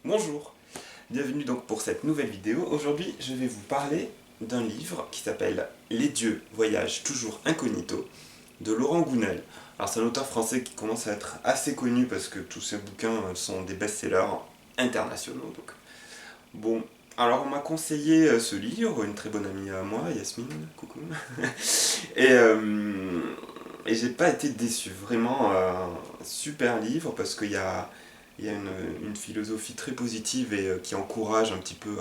Bonjour, bienvenue donc pour cette nouvelle vidéo. Aujourd'hui je vais vous parler d'un livre qui s'appelle Les dieux voyagent toujours incognito de Laurent Gounel. Alors c'est un auteur français qui commence à être assez connu parce que tous ses bouquins sont des best-sellers internationaux. Donc. Bon, alors on m'a conseillé ce livre, une très bonne amie à moi, Yasmine, coucou. et, euh, et j'ai pas été déçu, vraiment super livre parce qu'il y a une philosophie très positive et qui encourage un petit peu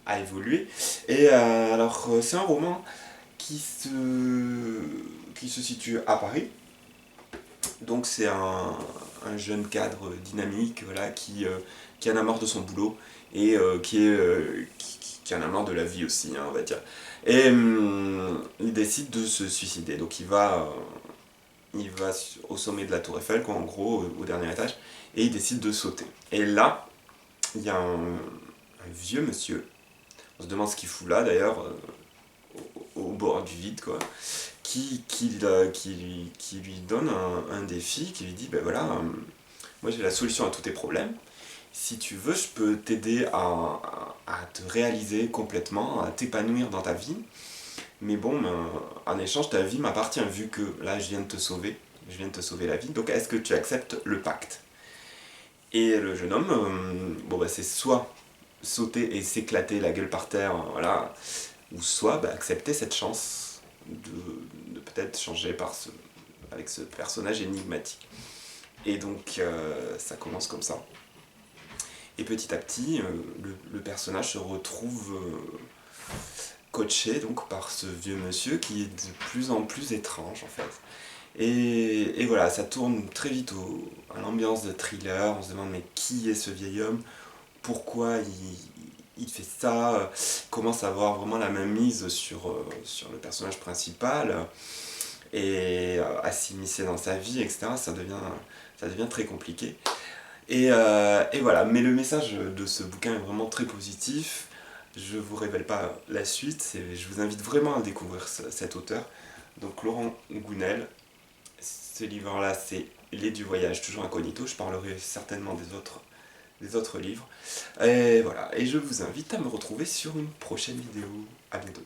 à évoluer. C'est un roman qui se, qui se situe à Paris. Donc c'est un jeune cadre dynamique voilà, qui en a marre de son boulot et qui en a marre de la vie aussi, hein, on va dire. Et il décide de se suicider. Donc il va au sommet de la tour Eiffel, quoi, en gros, au dernier étage, et il décide de sauter. Et là, il y a un vieux monsieur, on se demande ce qu'il fout là d'ailleurs, au bord du vide, quoi, qui lui donne un défi, qui lui dit, ben voilà, moi j'ai la solution à tous tes problèmes, si tu veux, je peux t'aider à te réaliser complètement, à t'épanouir dans ta vie, mais bon, en échange, ta vie m'appartient, vu que là je viens de te sauver la vie, donc est-ce que tu acceptes le pacte? Et le jeune homme, bon bah c'est soit sauter et s'éclater la gueule par terre, voilà, ou soit accepter cette chance de peut-être changer avec ce personnage énigmatique. Et donc ça commence comme ça. Et petit à petit, le personnage se retrouve coaché donc, par ce vieux monsieur qui est de plus en plus étrange en fait. Et voilà, ça tourne très vite à l'ambiance de thriller, on se demande mais qui est ce vieil homme, pourquoi il fait ça, commence à avoir vraiment la même mise sur le personnage principal et à s'immiscer dans sa vie, etc. Ça devient très compliqué. Et voilà, mais le message de ce bouquin est vraiment très positif. Je vous révèle pas la suite, je vous invite vraiment à découvrir cet auteur. Donc Laurent Gounel, ce livre-là c'est Les du voyage, toujours incognito, je parlerai certainement des autres livres. Et voilà, et je vous invite à me retrouver sur une prochaine vidéo. À bientôt.